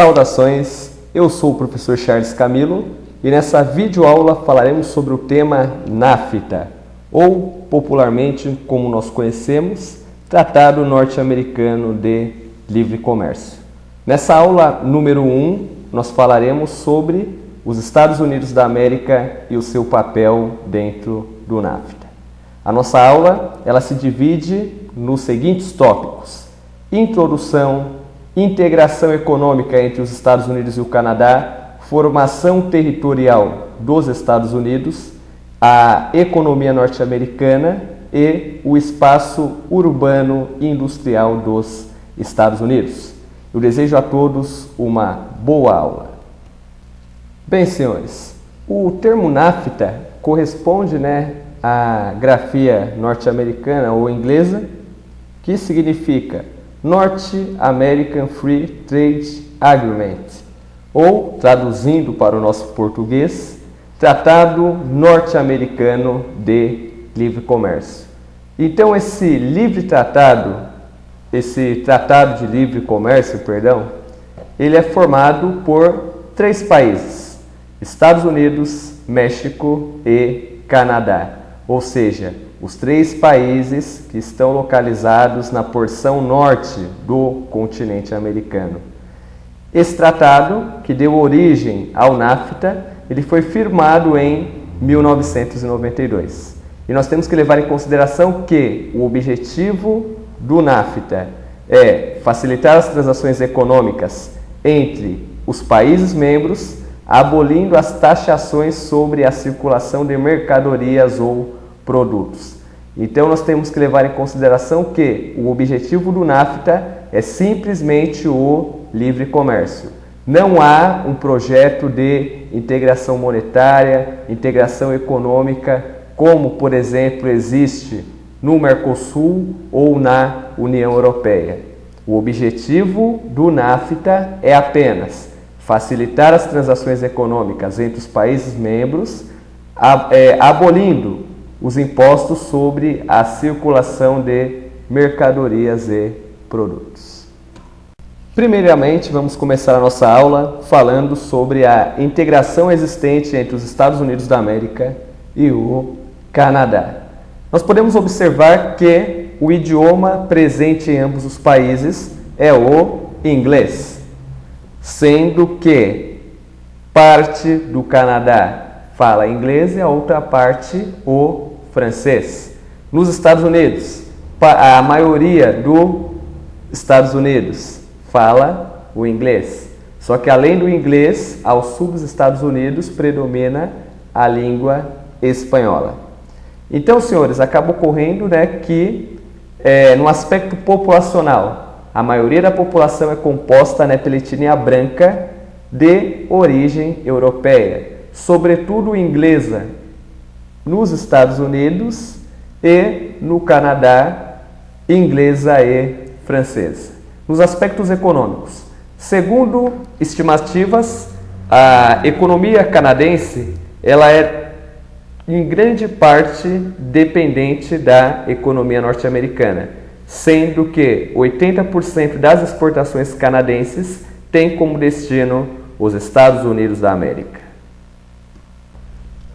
Saudações, eu sou o professor Charles Camilo e nessa videoaula falaremos sobre o tema NAFTA, ou popularmente como nós conhecemos, Tratado Norte-Americano de Livre Comércio. Nessa aula número 1, nós falaremos sobre os Estados Unidos da América e o seu papel dentro do NAFTA. A nossa aula ela se divide nos seguintes tópicos: introdução, integração econômica entre os Estados Unidos e o Canadá, formação territorial dos Estados Unidos, a economia norte-americana e o espaço urbano e industrial dos Estados Unidos. Eu desejo a todos uma boa aula. Bem, senhores, o termo NAFTA corresponde, à grafia norte-americana ou inglesa, que significa North American Free Trade Agreement, ou, traduzindo para o nosso português, Tratado Norte-Americano de Livre Comércio. Então, esse Tratado de Livre Comércio, ele é formado por 3 países: Estados Unidos, México e Canadá, ou seja, os 3 países que estão localizados na porção norte do continente americano. Esse tratado, que deu origem ao NAFTA, ele foi firmado em 1992. E nós temos que levar em consideração que o objetivo do NAFTA é facilitar as transações econômicas entre os países membros, abolindo as taxações sobre a circulação de mercadorias ou produtos. Então nós temos que levar em consideração que o objetivo do NAFTA é simplesmente o livre comércio. Não há um projeto de integração monetária, integração econômica, como, por exemplo, existe no Mercosul ou na União Europeia. O objetivo do NAFTA é apenas facilitar as transações econômicas entre os países membros, abolindo os impostos sobre a circulação de mercadorias e produtos. Primeiramente, vamos começar a nossa aula falando sobre a integração existente entre os Estados Unidos da América e o Canadá. Nós podemos observar que o idioma presente em ambos os países é o inglês, sendo que parte do Canadá fala inglês e a outra parte o francês. Nos Estados Unidos, a maioria dos Estados Unidos fala o inglês. Só que além do inglês, ao sul dos Estados Unidos predomina a língua espanhola. Então, senhores, acaba ocorrendo que no aspecto populacional, a maioria da população é composta pela etnia branca de origem europeia, sobretudo inglesa nos Estados Unidos e no Canadá, inglesa e francesa. Nos aspectos econômicos, segundo estimativas, a economia canadense ela é em grande parte dependente da economia norte-americana, sendo que 80% das exportações canadenses tem como destino os Estados Unidos da América.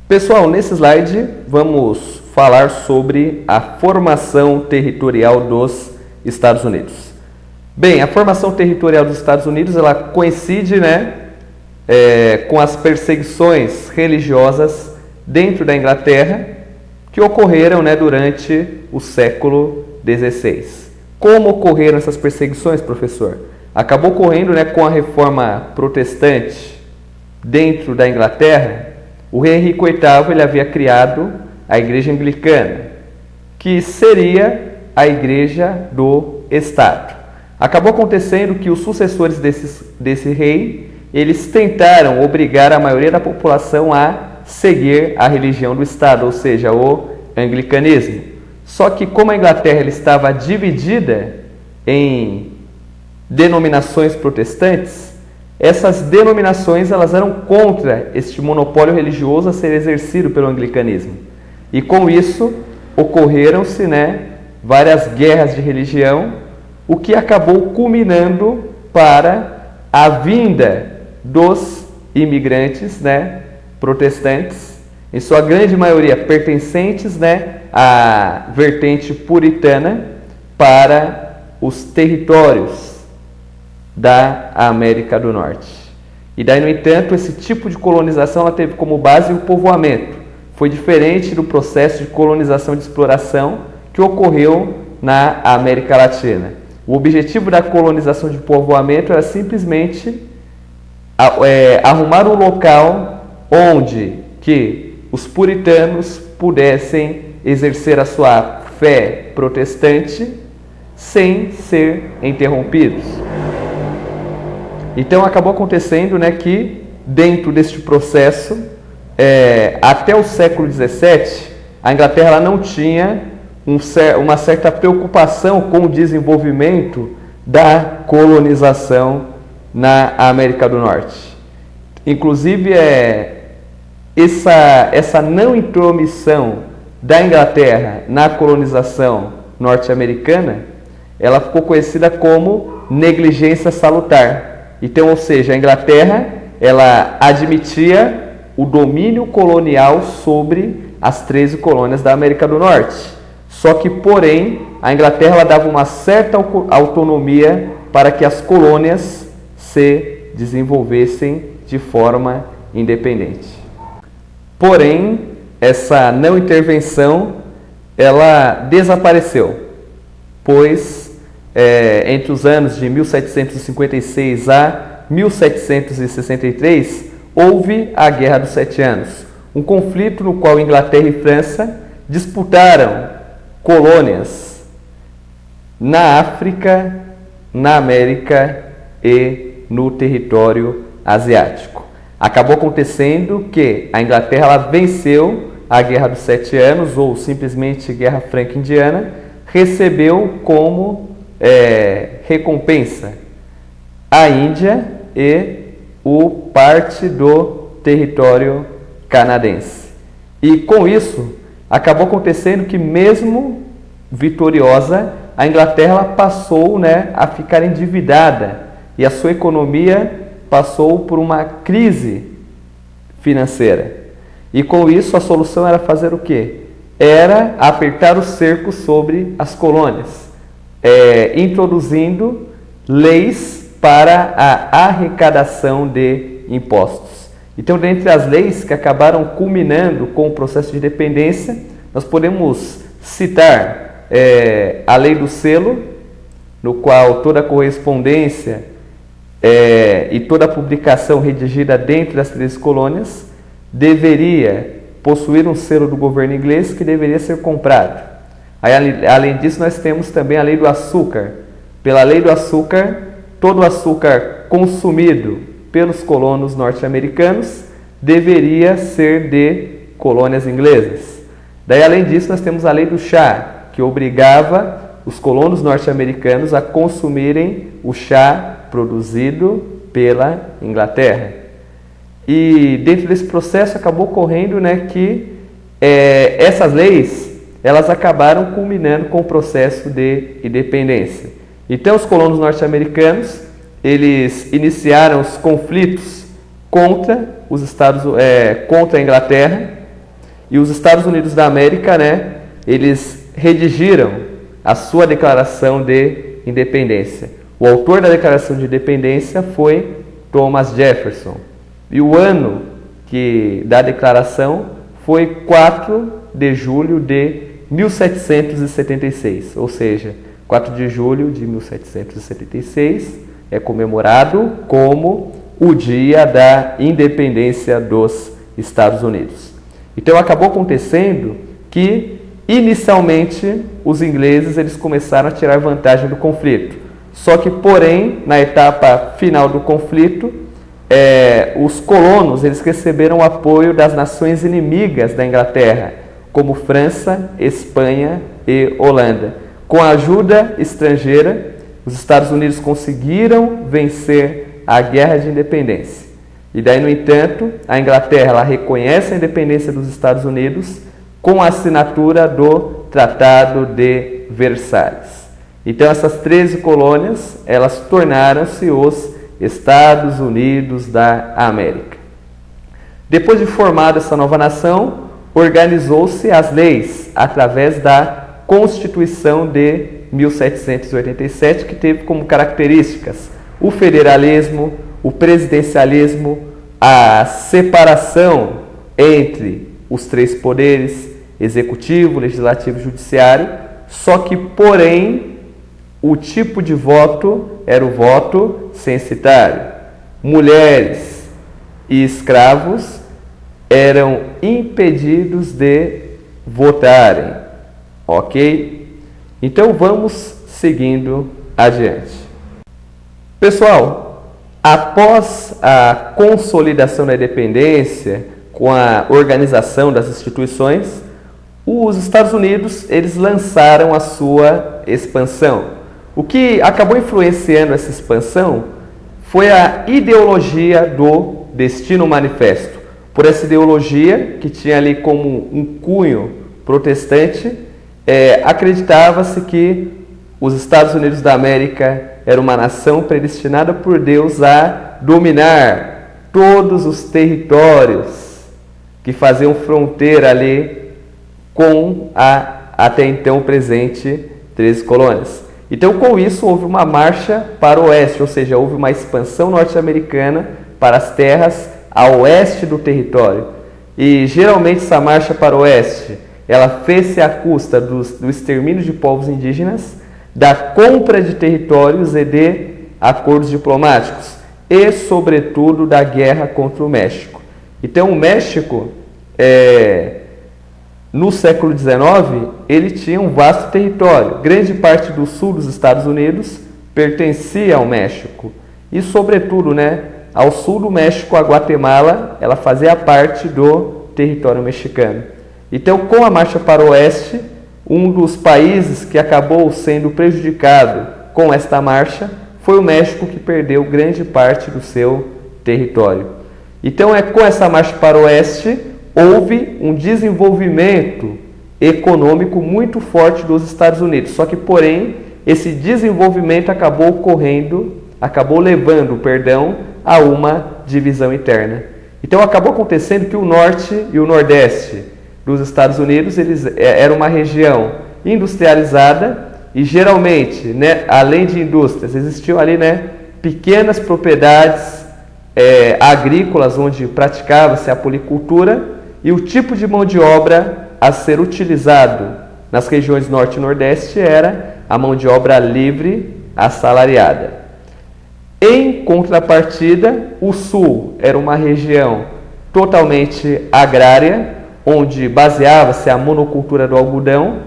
Pessoal, nesse slide vamos falar sobre a formação territorial dos Estados Unidos. Bem, a formação territorial dos Estados Unidos ela coincide com as perseguições religiosas dentro da Inglaterra que ocorreram durante o século XVI. Como ocorreram essas perseguições, professor? Acabou ocorrendo com a reforma protestante dentro da Inglaterra. O rei Henrique VIII ele havia criado a Igreja Anglicana, que seria a Igreja do Estado. Acabou acontecendo que os sucessores desse rei, eles tentaram obrigar a maioria da população a seguir a religião do Estado, ou seja, o anglicanismo. Só que como a Inglaterra ela estava dividida em denominações protestantes, essas denominações elas eram contra este monopólio religioso a ser exercido pelo anglicanismo. E com isso ocorreram-se várias guerras de religião, o que acabou culminando para a vinda dos imigrantes, né, protestantes, em sua grande maioria pertencentes, né, à vertente puritana, para os territórios da América do Norte. E daí, no entanto, esse tipo de colonização ela teve como base o povoamento. Foi diferente do processo de colonização e de exploração que ocorreu na América Latina. O objetivo da colonização de povoamento era simplesmente arrumar um local onde que os puritanos pudessem exercer a sua fé protestante sem ser interrompidos. Então acabou acontecendo, né, que dentro deste processo, até o século XVII, a Inglaterra ela não tinha uma certa preocupação com o desenvolvimento da colonização na América do Norte. Inclusive, essa não intromissão da Inglaterra na colonização norte-americana, ela ficou conhecida como negligência salutar. Então, ou seja, a Inglaterra ela admitia o domínio colonial sobre as 13 colônias da América do Norte. Só que, porém, a Inglaterra ela dava uma certa autonomia para que as colônias se desenvolvessem de forma independente. Porém, essa não intervenção ela desapareceu, pois entre os anos de 1756 a 1763 houve a Guerra dos Sete Anos, um conflito no qual Inglaterra e França disputaram colônias na África, na América e no território asiático. Acabou acontecendo que a Inglaterra ela venceu a Guerra dos Sete Anos, ou simplesmente Guerra Franco-Indiana, recebeu como recompensa a Índia e parte do território canadense. E com isso, acabou acontecendo que mesmo vitoriosa, a Inglaterra ela passou, né, a ficar endividada e a sua economia passou por uma crise financeira. E com isso a solução era fazer o quê? Era apertar o cerco sobre as colônias, introduzindo leis para a arrecadação de impostos. Então, dentre as leis que acabaram culminando com o processo de independência, nós podemos citar a Lei do Selo, no qual toda a correspondência e toda a publicação redigida dentro das 13 colônias deveria possuir um selo do governo inglês que deveria ser comprado. Aí, além disso, nós temos também a Lei do Açúcar. Pela Lei do Açúcar, todo o açúcar consumido pelos colonos norte-americanos deveria ser de colônias inglesas. Daí, além disso, nós temos a Lei do Chá, que obrigava os colonos norte-americanos a consumirem o chá produzido pela Inglaterra. E dentro desse processo acabou ocorrendo, né, que essas leis elas acabaram culminando com o processo de independência. Então, os colonos norte-americanos eles iniciaram os conflitos contra contra a Inglaterra, e os Estados Unidos da América, né, eles redigiram a sua declaração de independência. O autor da declaração de independência foi Thomas Jefferson. E o ano da declaração foi 4 de julho de 1776, ou seja, 4 de julho de 1776 é comemorado como o dia da independência dos Estados Unidos. Então acabou acontecendo que inicialmente os ingleses eles começaram a tirar vantagem do conflito. Só que, porém, na etapa final do conflito, os colonos eles receberam o apoio das nações inimigas da Inglaterra, como França, Espanha e Holanda. Com a ajuda estrangeira, os Estados Unidos conseguiram vencer a Guerra de Independência. E daí, no entanto, a Inglaterra ela reconhece a independência dos Estados Unidos com a assinatura do Tratado de Versalhes. Então, essas 13 colônias, elas tornaram-se os Estados Unidos da América. Depois de formada essa nova nação, organizou-se as leis através da Constituição de 1787, que teve como características o federalismo, o presidencialismo, a separação entre os três poderes, executivo, legislativo e judiciário, só que, porém, o tipo de voto era o voto censitário. Mulheres e escravos eram impedidos de votarem, ok? Então vamos seguindo adiante. Pessoal, após a consolidação da independência, com a organização das instituições, os Estados Unidos eles lançaram a sua expansão. O que acabou influenciando essa expansão foi a ideologia do Destino Manifesto. Por essa ideologia, que tinha ali como um cunho protestante, acreditava-se que os Estados Unidos da América era uma nação predestinada por Deus a dominar todos os territórios que faziam fronteira ali com a até então presente 13 colônias. Então, com isso, houve uma marcha para o oeste, ou seja, houve uma expansão norte-americana para as terras a oeste do território. E, geralmente, essa marcha para o oeste, ela fez-se à custa do extermínio de povos indígenas, da compra de territórios e de acordos diplomáticos, e, sobretudo, da guerra contra o México. Então, o México, no século XIX, ele tinha um vasto território. Grande parte do sul dos Estados Unidos pertencia ao México. E, sobretudo, ao sul do México, a Guatemala, ela fazia parte do território mexicano. Então, com a marcha para o oeste, um dos países que acabou sendo prejudicado com esta marcha foi o México, que perdeu grande parte do seu território. Então, com essa marcha para o oeste, houve um desenvolvimento econômico muito forte dos Estados Unidos. Só que, porém, esse desenvolvimento acabou levando a uma divisão interna. Então, acabou acontecendo que o norte e o nordeste dos Estados Unidos eles eram uma região industrializada e, geralmente, além de indústrias, existiam ali pequenas propriedades agrícolas onde praticava-se a policultura, e o tipo de mão de obra a ser utilizado nas regiões norte e nordeste era a mão de obra livre assalariada. Em contrapartida, o sul era uma região totalmente agrária, onde baseava-se a monocultura do algodão,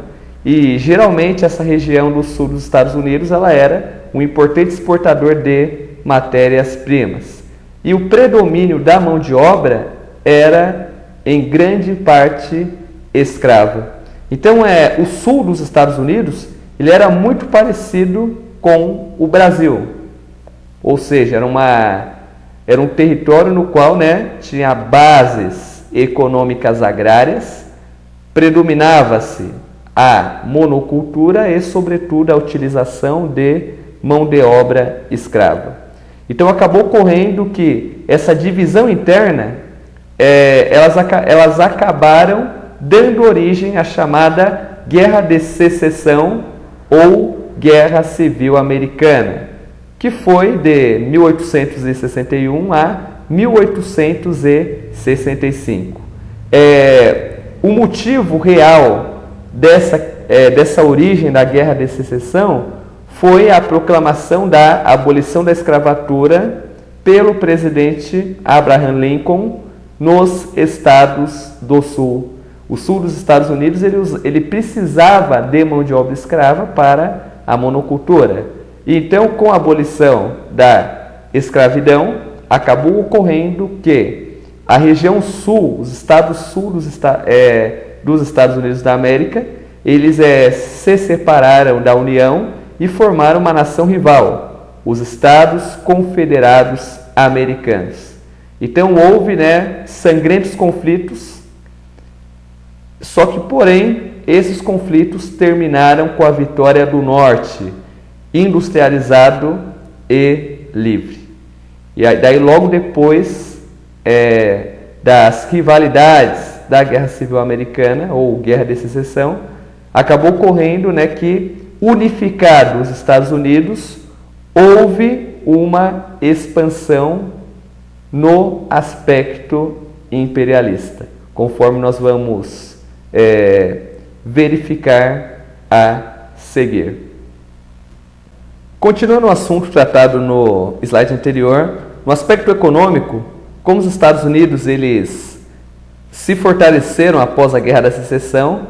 e geralmente essa região do sul dos Estados Unidos ela era um importante exportador de matérias-primas. E o predomínio da mão de obra era, em grande parte, escrava. Então, o sul dos Estados Unidos ele era muito parecido com o Brasil. Ou seja, era um território no qual tinha bases econômicas agrárias, predominava-se a monocultura e, sobretudo, a utilização de mão de obra escrava. Então, acabou ocorrendo que essa divisão interna, elas acabaram dando origem à chamada Guerra de Secessão ou Guerra Civil Americana, que foi de 1861 a 1865. O motivo real dessa origem da Guerra de Secessão foi a proclamação da abolição da escravatura pelo presidente Abraham Lincoln nos estados do sul. O sul dos Estados Unidos ele precisava de mão de obra escrava para a monocultura. Então, com a abolição da escravidão, acabou ocorrendo que a região sul, os estados sul dos Estados Unidos da América, eles se separaram da União e formaram uma nação rival, os Estados Confederados Americanos. Então houve sangrentos conflitos, só que, porém, esses conflitos terminaram com a vitória do Norte, industrializado e livre. E daí logo depois das rivalidades da Guerra Civil Americana, ou Guerra de Secessão, acabou ocorrendo, né, que, unificado os Estados Unidos, houve uma expansão no aspecto imperialista, conforme nós vamos verificar a seguir. Continuando o assunto tratado no slide anterior, no aspecto econômico, como os Estados Unidos eles se fortaleceram após a Guerra da Secessão,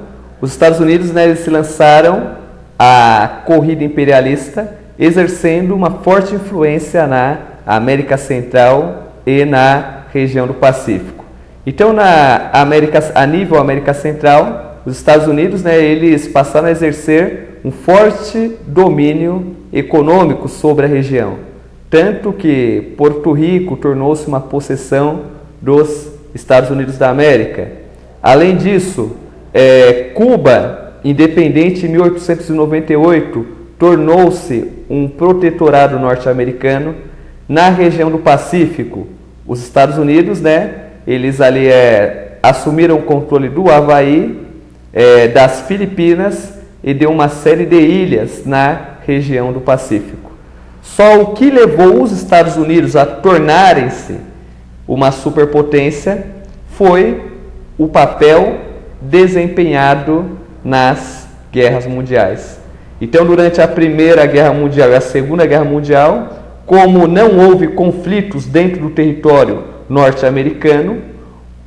os Estados Unidos, né, eles se lançaram à corrida imperialista, exercendo uma forte influência na América Central e na região do Pacífico. Então, a nível América Central, os Estados Unidos, né, eles passaram a exercer um forte domínio econômico sobre a região, tanto que Porto Rico tornou-se uma possessão dos Estados Unidos da América. Além disso, Cuba, independente em 1898, tornou-se um protetorado norte-americano. Na região do Pacífico, os Estados Unidos, né, eles ali assumiram o controle do Havaí, das Filipinas e de uma série de ilhas na região do Pacífico. Só o que levou os Estados Unidos a tornarem-se uma superpotência foi o papel desempenhado nas guerras mundiais. Então, durante a Primeira Guerra Mundial e a Segunda Guerra Mundial, como não houve conflitos dentro do território norte-americano,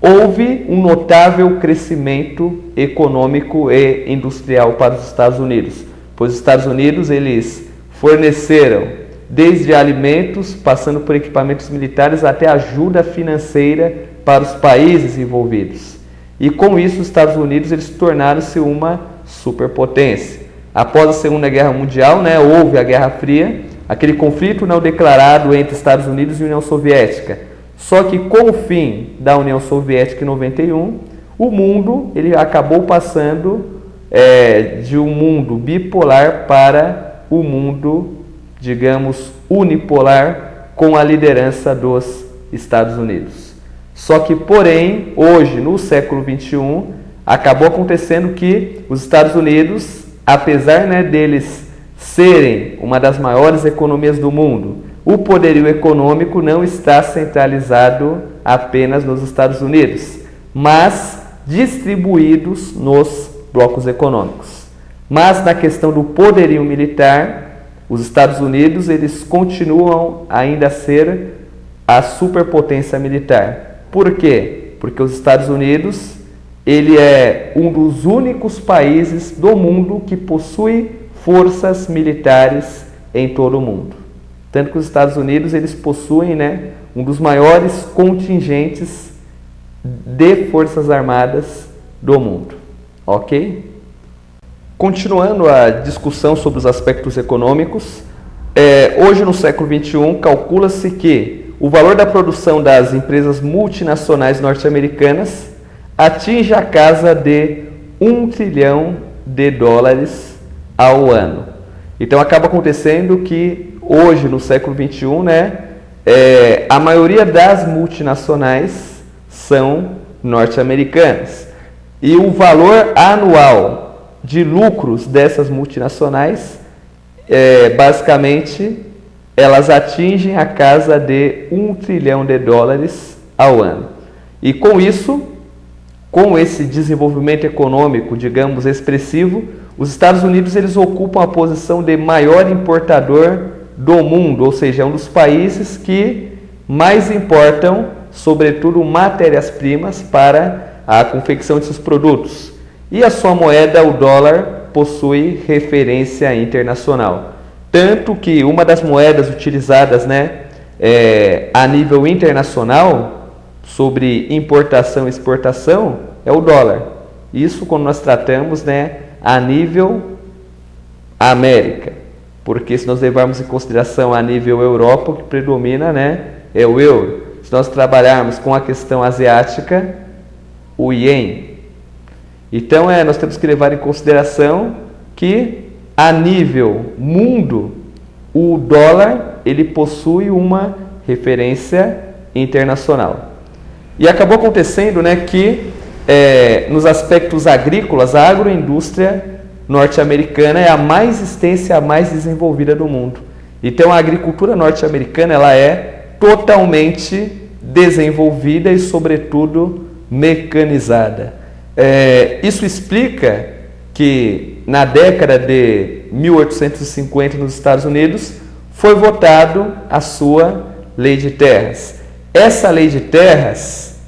houve um notável crescimento econômico e industrial para os Estados Unidos, pois os Estados Unidos eles forneceram desde alimentos, passando por equipamentos militares, até ajuda financeira para os países envolvidos. E com isso os Estados Unidos eles tornaram-se uma superpotência. Após a Segunda Guerra Mundial, né, houve a Guerra Fria, aquele conflito não declarado entre Estados Unidos e União Soviética. Só que com o fim da União Soviética em 91, o mundo ele acabou passando de um mundo bipolar para o mundo, digamos, unipolar, com a liderança dos Estados Unidos. Só que, porém, hoje, no século XXI, acabou acontecendo que os Estados Unidos, apesar, né, deles serem uma das maiores economias do mundo, o poderio econômico não está centralizado apenas nos Estados Unidos, mas distribuídos nos blocos econômicos. Mas na questão do poderio militar, os Estados Unidos eles continuam ainda a ser a superpotência militar. Por quê? Porque os Estados Unidos ele é um dos únicos países do mundo que possui forças militares em todo o mundo. Tanto que os Estados Unidos eles possuem, né, um dos maiores contingentes de forças armadas do mundo. Ok? Continuando a discussão sobre os aspectos econômicos, hoje no século XXI calcula-se que o valor da produção das empresas multinacionais norte-americanas atinge a casa de $1 trilhão ao ano. Então acaba acontecendo que hoje no século XXI, né, a maioria das multinacionais são norte-americanas. E o valor anual de lucros dessas multinacionais, basicamente, elas atingem a casa de $1 trilhão ao ano. E com isso, com esse desenvolvimento econômico, digamos, expressivo, os Estados Unidos eles ocupam a posição de maior importador do mundo, ou seja, é um dos países que mais importam, sobretudo, matérias-primas para a confecção de seus produtos. E a sua moeda, o dólar, possui referência internacional. Tanto que uma das moedas utilizadas, né, a nível internacional, sobre importação e exportação, é o dólar. Isso quando nós tratamos, né, a nível América. Porque se nós levarmos em consideração a nível Europa, o que predomina, né, é o euro. Se nós trabalharmos com a questão asiática, o ien. Então, nós temos que levar em consideração que, a nível mundo, o dólar ele possui uma referência internacional. E acabou acontecendo, né, que nos aspectos agrícolas, a agroindústria norte-americana é a mais extensa e a mais desenvolvida do mundo. Então a agricultura norte-americana ela é totalmente desenvolvida e, sobretudo, mecanizada. Isso explica que na década de 1850 nos Estados Unidos foi votado a sua lei de terras. Essa lei de terras,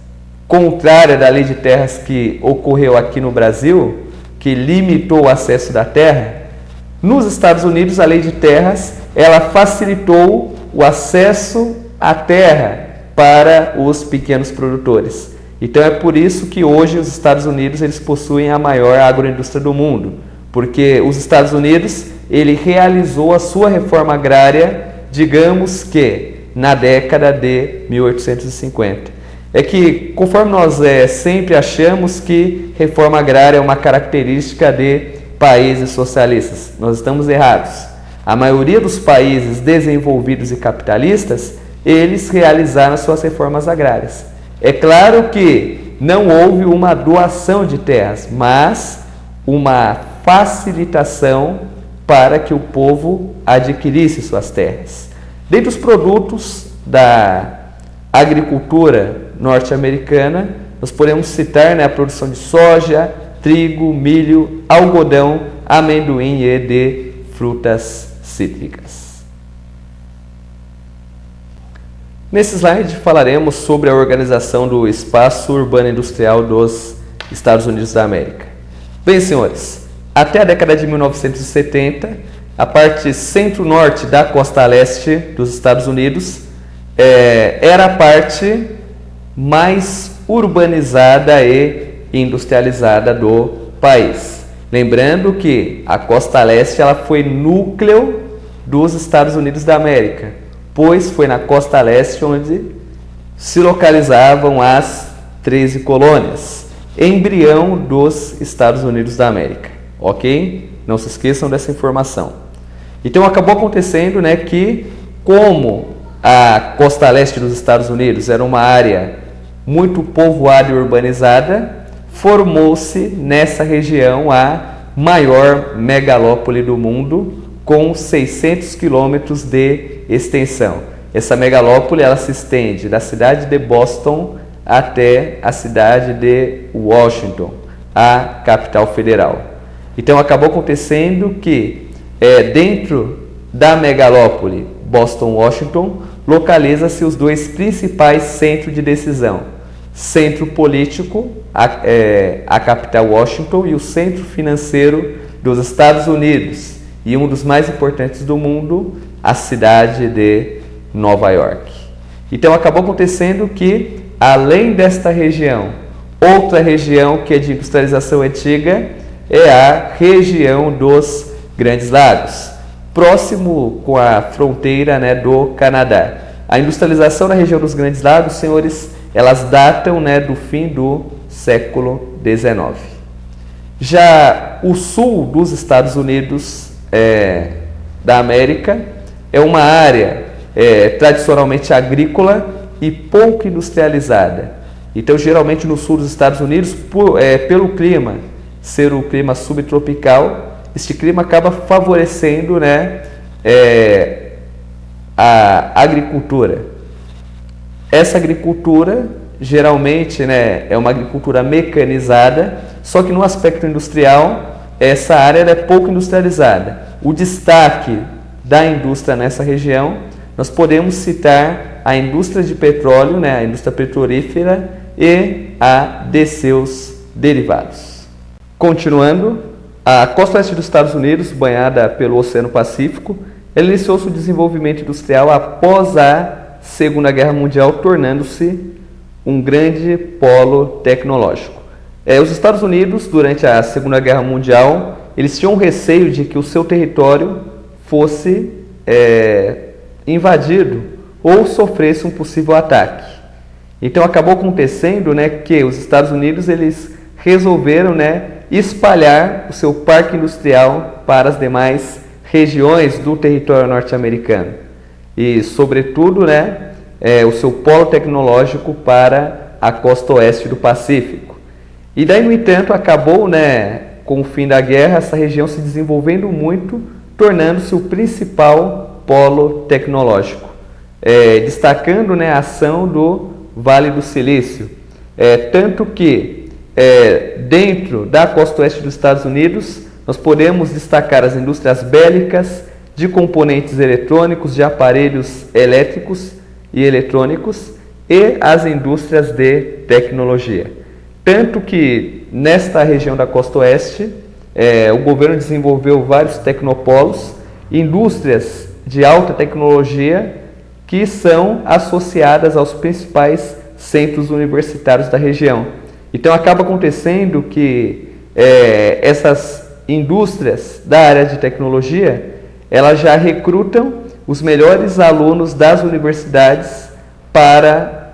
contrária da lei de terras que ocorreu aqui no Brasil, que limitou o acesso da terra, nos Estados Unidos a lei de terras ela facilitou o acesso à terra para os pequenos produtores. Então é por isso que hoje os Estados Unidos eles possuem a maior agroindústria do mundo, porque os Estados Unidos ele realizou a sua reforma agrária, digamos que na década de 1850. É que conforme nós sempre achamos que reforma agrária é uma característica de países socialistas, nós estamos errados. A maioria dos países desenvolvidos e capitalistas, eles realizaram suas reformas agrárias. É claro que não houve uma doação de terras, mas uma facilitação para que o povo adquirisse suas terras. Dentre os produtos da agricultura norte-americana, nós podemos citar, né, a produção de soja, trigo, milho, algodão, amendoim e de frutas cítricas. Nesse slide falaremos sobre a organização do espaço urbano industrial dos Estados Unidos da América. Bem, senhores, até a década de 1970, a parte centro-norte da costa leste dos Estados Unidos era a parte mais urbanizada e industrializada do país. Lembrando que a costa leste ela foi núcleo dos Estados Unidos da América, pois foi na costa leste onde se localizavam as 13 colônias, embrião dos Estados Unidos da América, ok? Não se esqueçam dessa informação. Então acabou acontecendo, né, que como a costa leste dos Estados Unidos era uma área muito povoada e urbanizada, formou-se nessa região a maior megalópole do mundo, com 600 quilômetros de extensão. Essa megalópole ela se estende da cidade de Boston até a cidade de Washington, a capital federal. Então acabou acontecendo que dentro da megalópole Boston-Washington localiza-se os dois principais centros de decisão: centro político, a capital Washington, e o centro financeiro dos Estados Unidos, e um dos mais importantes do mundo, a cidade de Nova York. Então acabou acontecendo que, além desta região, outra região que é de industrialização antiga é a região dos Grandes Lagos, próximo com a fronteira, né, do Canadá. A industrialização na região dos Grandes Lagos, senhores, elas datam, né, do fim do século XIX. Já o sul dos Estados Unidos da América é uma área tradicionalmente agrícola e pouco industrializada. Então, geralmente no sul dos Estados Unidos, pelo clima ser o clima subtropical, este clima acaba favorecendo, né, a agricultura. Essa agricultura, geralmente, né, é uma agricultura mecanizada, só que no aspecto industrial, essa área é pouco industrializada. O destaque da indústria nessa região, nós podemos citar a indústria de petróleo, né, a indústria petrolífera e a de seus derivados. Continuando, a costa oeste dos Estados Unidos, banhada pelo Oceano Pacífico, ela iniciou seu desenvolvimento industrial após a Segunda Guerra Mundial, tornando-se um grande polo tecnológico. Os Estados Unidos, durante a Segunda Guerra Mundial, eles tinham receio de que o seu território fosse invadido ou sofresse um possível ataque. Então acabou acontecendo, né, que os Estados Unidos eles resolveram, né, espalhar o seu parque industrial para as demais regiões do território norte-americano. E, sobretudo, né, o seu polo tecnológico para a costa oeste do Pacífico. E daí, no entanto, acabou, com o fim da guerra, essa região se desenvolvendo muito, tornando-se o principal polo tecnológico, destacando a ação do Vale do Silício. Tanto que, dentro da costa oeste dos Estados Unidos, nós podemos destacar as indústrias bélicas, de componentes eletrônicos, de aparelhos elétricos e eletrônicos e as indústrias de tecnologia. Tanto que nesta região da costa oeste, o governo desenvolveu vários tecnopolos, indústrias de alta tecnologia que são associadas aos principais centros universitários da região. Então acaba acontecendo que essas indústrias da área de tecnologia, elas já recrutam os melhores alunos das universidades para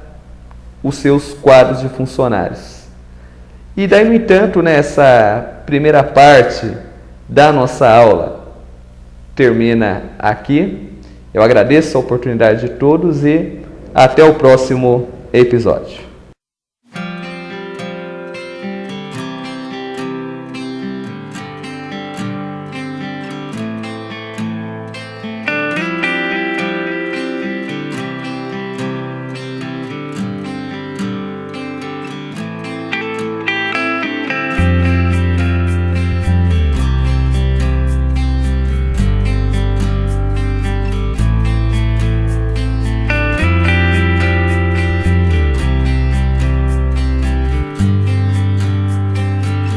os seus quadros de funcionários. E daí, no entanto, nessa primeira parte da nossa aula termina aqui. Eu agradeço a oportunidade de todos e até o próximo episódio.